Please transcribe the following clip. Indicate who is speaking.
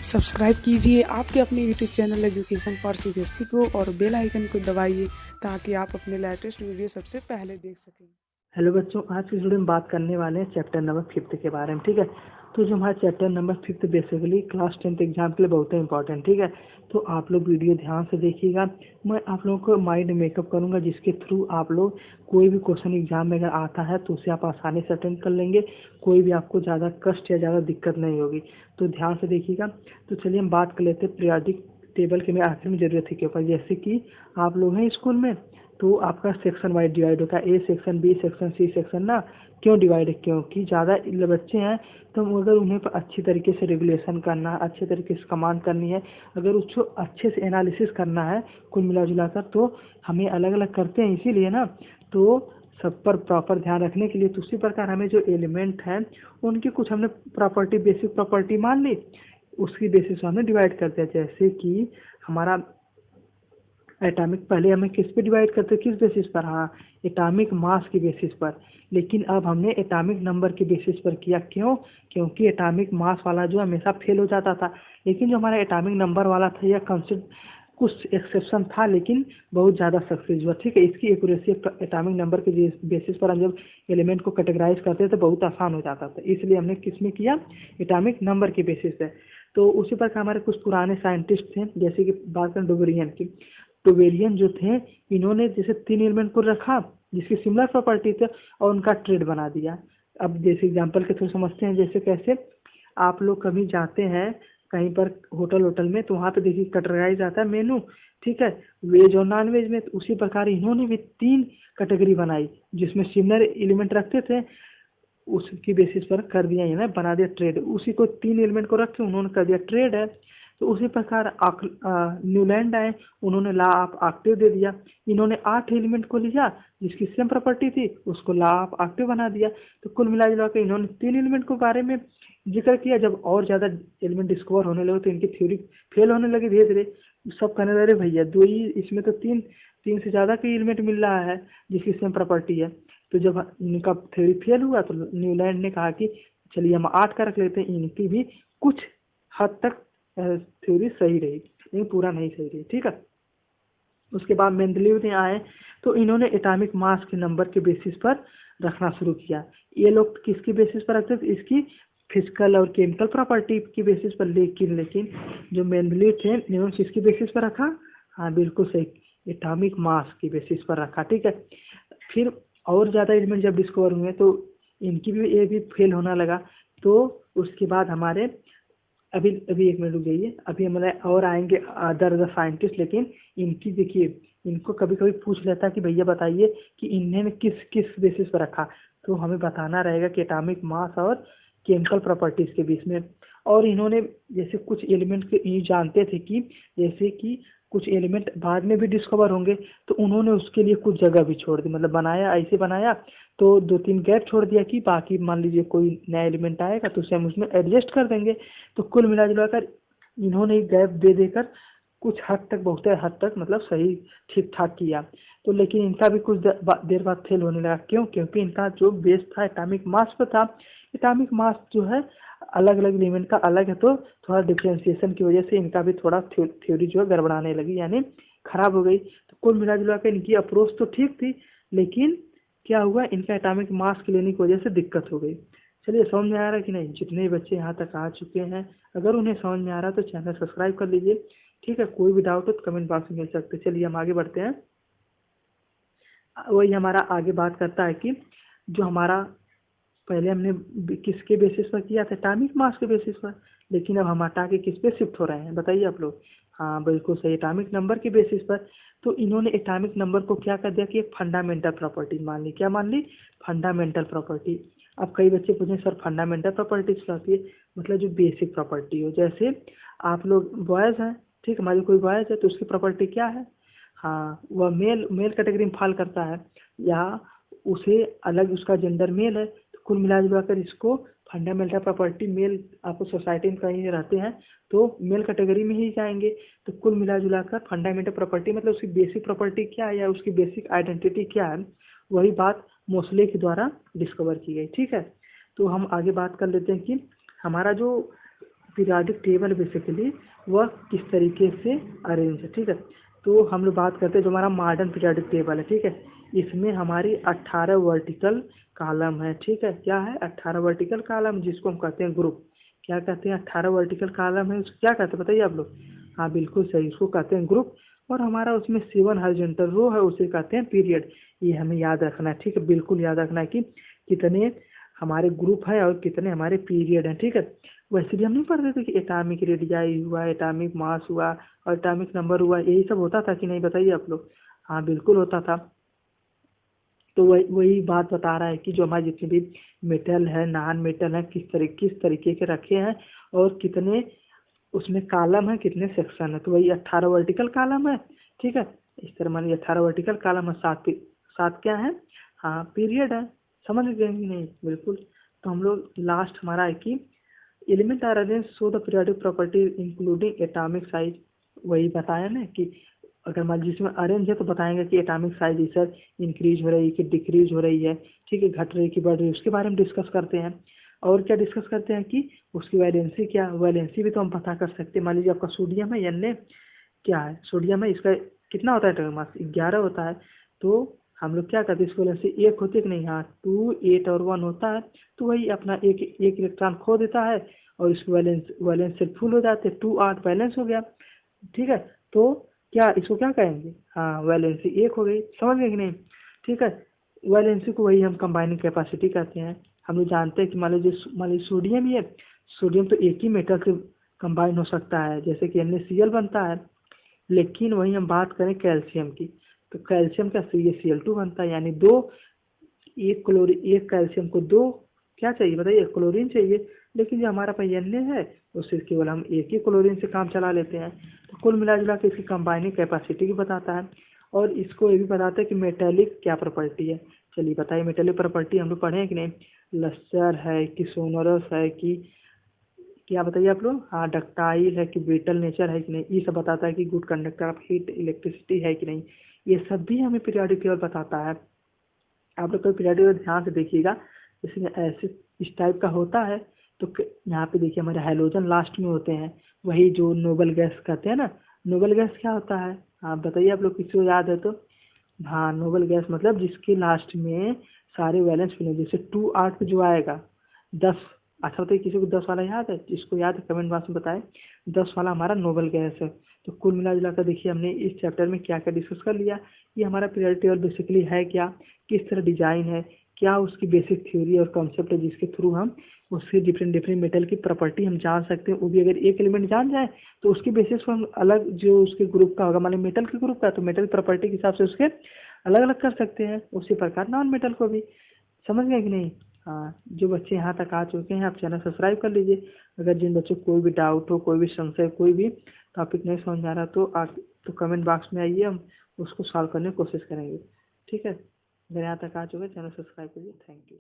Speaker 1: Subscribe कीजिए आपके अपने YouTube channel education for CBSE को और बेल आइकन को दबाइए ताकि आप अपने लेटेस्ट वीडियो सबसे पहले देख सकें।
Speaker 2: हेलो बच्चों, आज की वीडियो में बात करने वाले हैं चैप्टर नंबर 5 के बारे में। ठीक है, तो जो हमारा chapter number 5 basically class 10th exam के लिए बहुत ही इंपॉर्टेंट। ठीक है, तो आप लोग वीडियो ध्यान से देखिएगा। मैं आप लोगों को माइंड मेकअप करूंगा जिसके थ्रू आप लोग कोई भी क्वेश्चन एग्जाम में अगर आता है तो उसे आप आसानी से अटेंड कर लेंगे। कोई भी आपको ज़्यादा कष्ट या ज़्यादा दिक्कत नहीं होगी, तो ध्यान से देखिएगा। तो चलिए हम बात कर लेते हैं पीरियोडिक टेबल के में आखिर में जरूरत है के ऊपर। जैसे कि आप लोग हैं स्कूल में, तो आपका सेक्शन वाइज डिवाइड होता है, A section, B section, C section ना। क्यों डिवाइड है? क्योंकि ज़्यादा बच्चे हैं तो अगर उन्हें अच्छी तरीके से रेगुलेशन करना है, अच्छे तरीके से कमांड करनी है, अगर उसको अच्छे से एनालिसिस करना है कुल मिला जुला कर, तो हमें अलग अलग करते हैं इसीलिए ना। तो सब पर प्रॉपर ध्यान रखने के लिए तो उसी प्रकार हमें जो एलिमेंट हैं उनकी कुछ हमने प्रॉपर्टी, बेसिक प्रॉपर्टी मान ली, उसकी बेसिस पर हमने डिवाइड कर दिया। जैसे कि हमारा एटॉमिक, पहले हमें किस पे डिवाइड करते, किस बेसिस पर? हाँ, एटॉमिक मास की बेसिस पर। लेकिन अब हमने एटॉमिक नंबर की बेसिस पर किया। क्यों? क्योंकि एटॉमिक मास वाला जो हमेशा फेल हो जाता था, लेकिन जो हमारा एटॉमिक नंबर वाला था यह कंसिडर कुछ एक्सेप्शन था लेकिन बहुत ज़्यादा सक्सेस हुआ। ठीक है, इसकी एक्यूरेसी एटॉमिक नंबर के बेसिस पर हम जब एलिमेंट को कैटेगराइज करते थे बहुत आसान हो जाता था, इसलिए हमने किस में किया? एटॉमिक नंबर की बेसिस पे। तो उसी प्रकार हमारे कुछ पुराने साइंटिस्ट थे, जैसे कि बात करें डोबेरियन की। टोबेरियन जो थे, इन्होंने जैसे 3 एलिमेंट को रखा जिसकी सिमिलर प्रॉपर्टी थे और उनका ट्रेड बना दिया। अब जैसे एग्जांपल के थ्रू समझते हैं, जैसे कैसे आप लोग कभी जाते हैं कहीं पर होटल होटल में, तो वहाँ पे देखिए कैटेगराइज आता है मेनू। ठीक है, वेज और नॉन वेज में। तो उसी प्रकार इन्होंने भी 3 कैटेगरी बनाई जिसमें सिमिलर एलिमेंट रखते थे, उसकी बेसिस पर कर दिया इन्हें, बना दिया ट्रेड। उसी को 3 एलिमेंट को रख के उन्होंने कर दिया ट्रेड है। तो उसी प्रकार न्यूलैंड आए, उन्होंने ला ऑफ ऑक्टेव दे दिया। इन्होंने 8 एलिमेंट को लिया जिसकी सेम प्रॉपर्टी थी, उसको ला ऑफ ऑक्टेव बना दिया। तो कुल मिला जुला के इन्होंने 3 एलिमेंट के बारे में जिक्र किया। जब और ज्यादा एलिमेंट डिस्कवर होने लगे तो इनकी थ्योरी फेल होने लगी धीरे धीरे। सब कहने लगे भैया दो ही, इसमें तो तीन तीन से ज्यादा के एलिमेंट मिल रहा है जिसकी सेम प्रॉपर्टी है। तो जब इनका थ्योरी फेल हुआ तो न्यूलैंड ने कहा कि चलिए हम 8 का रख लेते हैं। इनकी भी कुछ हद तक थ्योरी सही रही लेकिन पूरा नहीं सही रही। ठीक है, उसके बाद मेंडलीव ने आए तो इन्होंने एटॉमिक मास के नंबर के बेसिस पर रखना शुरू किया। ये लोग किसकी बेसिस पर रखते थे? इसकी फिजिकल और केमिकल प्रॉपर्टी की बेसिस पर। लेकिन लेकिन जो मेंडलीव थे इन्होंने किसकी बेसिस पर रखा? हाँ बिल्कुल सही, एटॉमिक मास की बेसिस पर रखा। ठीक है, फिर और ज़्यादा एलिमेंट जब डिस्कवर हुए तो इनकी भी ये भी फेल होना लगा। तो उसके बाद हमारे अभी अभी एक मिनट रुक जाइए, अभी हमारे और आएंगे अदर अदर साइंटिस्ट। लेकिन इनकी देखिए, इनको कभी कभी पूछ लेता कि भैया बताइए कि इन्होंने किस किस बेसिस पर रखा, तो हमें बताना रहेगा कि एटॉमिक मास और केमिकल प्रॉपर्टीज के बीच में। और इन्होंने जैसे कुछ एलिमेंट ये जानते थे कि जैसे कि कुछ एलिमेंट बाद में भी डिस्कवर होंगे, तो उन्होंने उसके लिए कुछ जगह भी छोड़ दी, मतलब बनाया ऐसे बनाया तो 2-3 गैप छोड़ दिया कि बाकी मान लीजिए कोई नया एलिमेंट आएगा तो उसे हम उसमें एडजस्ट कर देंगे। तो कुल मिला जुला कर इन्होंने गैप दे देकर कुछ हद तक, बहुत हद तक मतलब सही ठीक ठाक किया। तो लेकिन इनका भी कुछ देर बाद फेल होने लगा। क्यों? क्योंकि इनका जो बेस था एटॉमिक मास पर था। एटॉमिक मास जो है अलग अलग एलिमेंट का अलग है, तो थोड़ा डिफ्रेंसिएशन की वजह से इनका भी थोड़ा थ्योरी जो है गड़बड़ाने लगी, यानी खराब हो गई। तो कुल मिला जुला कर इनकी अप्रोच तो ठीक थी, लेकिन क्या हुआ, इनका एटॉमिक मास के लेने की वजह से दिक्कत हो गई। चलिए, समझ में आ रहा है कि नहीं? जितने बच्चे यहाँ तक आ चुके हैं, अगर उन्हें समझ में आ रहा है तो चैनल सब्सक्राइब कर लीजिए। ठीक है, कोई भी डाउट हो तो कमेंट बॉक्स में मिल सकते। चलिए हम आगे बढ़ते हैं। वही हमारा आगे बात करता है कि जो हमारा पहले हमने किसके बेसिस पर किया था? एटॉमिक मास के बेसिस पर। लेकिन अब हम हटा के किस पे शिफ्ट हो रहे हैं बताइए आप लोग? हाँ बिल्कुल सही, एटॉमिक नंबर के बेसिस पर। तो इन्होंने एटॉमिक नंबर को क्या कर दिया कि एक फंडामेंटल प्रॉपर्टी मान ली। क्या मान ली? Fundamental property. अब कई बच्चे पूछे सर फंडामेंटल प्रॉपर्टीज क्या होती है? मतलब जो बेसिक प्रॉपर्टी हो। जैसे आप लोग बॉयज हैं, ठीक, हमारी कोई बॉयज है तो उसकी प्रॉपर्टी क्या है? हाँ, वह मेल मेल कैटेगरी में फॉल करता है, या उसे अलग उसका जेंडर मेल है। तो कुल मिला जुला कर इसको फंडामेंटल प्रॉपर्टी मेल, आपको सोसाइटी में कहीं रहते हैं तो मेल कैटेगरी में ही जाएंगे। तो कुल मिला जुला कर फंडामेंटल प्रॉपर्टी मतलब उसकी बेसिक प्रॉपर्टी क्या है या उसकी बेसिक आइडेंटिटी क्या है, वही बात मोसले के द्वारा डिस्कवर की गई। ठीक है, तो हम आगे बात कर लेते हैं कि हमारा जो पीरियोडिक टेबल बेसिकली वह किस तरीके से अरेंज है, ठीक है। तो हम लोग बात करते हैं जो हमारा मॉडर्न पीरियोडिक टेबल है, ठीक है। इसमें हमारी 18 वर्टिकल कॉलम है, ठीक है। क्या है? 18 वर्टिकल कॉलम, जिसको हम कहते हैं ग्रुप। क्या कहते हैं? 18 वर्टिकल कॉलम है, उसको क्या कहते हैं बताइए आप लोग? हाँ बिल्कुल सही, उसको कहते हैं ग्रुप। और हमारा उसमें 7 हॉरिजॉन्टल रो है, उसे कहते हैं पीरियड। ये हमें याद रखना है, ठीक है, बिल्कुल याद रखना है कि कितने हमारे ग्रुप है और कितने हमारे पीरियड हैं, ठीक है। वैसे भी हम नहीं पढ़ते थे कि एटॉमिक रेडियाई हुआ, एटॉमिक मास हुआ और एटॉमिक नंबर हुआ, यही सब होता था कि नहीं बताइए आप लोग? हाँ बिल्कुल होता था। तो वही वही बात बता रहा है कि जो हमारे जितने भी मेटल है, नॉन मेटल है, किस तरीके के रखे हैं और कितने उसमें कॉलम है, कितने सेक्शन है। तो वही 18 वर्टिकल कॉलम है, ठीक है। इस तरह मानिए 18 वर्टिकल कॉलम है, सात क्या है? हाँ पीरियड है। समझ गए कि नहीं? बिल्कुल। तो हम लोग लास्ट हमारा है कि element are arrange so the periodic property including atomic size. वही बताया ना कि अगर मान जिसमें अरेंज है तो बताएंगे कि एटॉमिक साइज सर इंक्रीज हो रही है कि डिक्रीज हो रही है, ठीक है, घट रही है कि बढ़ रही है, उसके बारे में डिस्कस करते हैं। और क्या डिस्कस करते हैं कि उसकी वैलेंसी क्या, वैलेंसी भी तो हम पता कर सकते हैं। मान लीजिए आपका सोडियम है, Na क्या है? सोडियम है, इसका कितना होता है एटॉमिक मास? 11 होता है। तो हम लोग क्या करते हैं, इसकी वैलेंसी 1 होती है कि नहीं? हाँ 2, 8 और 1 होता है। तो वही अपना एक एक इलेक्ट्रॉन खो देता है और इसको वैलेंस वैलेंस से फुल हो जाते हैं, 2 8 बैलेंस हो गया, ठीक है। तो क्या इसको क्या कहेंगे? हाँ वैलेंसी 1 हो गई। समझ गए कि नहीं? ठीक है। वैलेंसी को वही हम कंबाइनिंग कैपेसिटी कहते हैं। हम लोग जानते हैं कि मान लीजिए सोडियम ही है, सोडियम तो एक ही मेटल से कंबाइन हो सकता है, जैसे कि NaCl बनता है। लेकिन वही हम बात करें कैल्शियम की, तो कैल्शियम का CaCl2 बनता है, यानी दो, एक कैल्शियम को दो क्या चाहिए बताइए? क्लोरीन चाहिए। लेकिन जो हमारा पास Na है उससे केवल हम एक ही क्लोरीन से काम चला लेते हैं। तो कुल मिला जुला के इसकी कंबाइनिंग कैपेसिटी भी बताता है और इसको ये भी बताता है कि मेटेलिक क्या प्रॉपर्टी है। चलिए बताइए मेटेलिक प्रॉपर्टी हम लोग पढ़े हैं कि नहीं? लस्टर है कि सोनरस है कि क्या बताइए आप लोग? हाँ डक्टाइल है कि ब्रिटल नेचर है कि नहीं, ये सब बताता है कि good conductor of heat electricity है कि नहीं। ये सब भी हमें पीरियोडिक टेबल बताता है। आप लोग कोई पीरियोडिक टेबल ध्यान से देखिएगा, इसमें ऐसे इस टाइप का होता है। तो यहाँ पे देखिए हमारे हाइड्रोजन लास्ट में होते हैं, वही जो नोबल गैस कहते हैं ना। नोबल गैस क्या होता है? आप बताइए आप लोग, किसी को याद है तो? हाँ नोबल गैस मतलब जिसके लास्ट में सारे वैलेंस फिल, जैसे 2 8 पे जो आएगा 10। अच्छा बताइए किसी को 10 वाला याद है? जिसको याद है कमेंट बॉक्स में बताएं। 10 वाला हमारा नोबल गैस है। तो कुल मिला जुला कर देखिए हमने इस चैप्टर में क्या क्या डिस्कस कर लिया। ये हमारा पीरियोडिक टेबल बेसिकली है क्या, किस तरह डिजाइन है, क्या उसकी बेसिक थ्योरी और कॉन्सेप्ट है जिसके थ्रू हम उससे डिफरेंट डिफरेंट मेटल की प्रॉपर्टी हम जान सकते हैं। वो भी अगर एक एलिमेंट जान जाए तो उसकी बेसिस पर हम अलग जो उसके ग्रुप का होगा, मान ली मेटल के ग्रुप का, तो मेटल प्रॉपर्टी के हिसाब से उसके अलग अलग कर सकते हैं। उसी प्रकार नॉन मेटल को भी। समझ गए कि नहीं? हाँ जो बच्चे यहाँ तक आ चुके हैं आप चैनल सब्सक्राइब कर लीजिए। अगर जिन बच्चों को कोई भी डाउट हो, कोई भी संशय, कोई भी टॉपिक नहीं समझ आ रहा तो आप तो कमेंट बॉक्स में आइए, हम उसको सॉल्व करने की कोशिश करेंगे, ठीक है। अगर यहाँ तक आ चुके हैं चैनल सब्सक्राइब करिए। Thank you.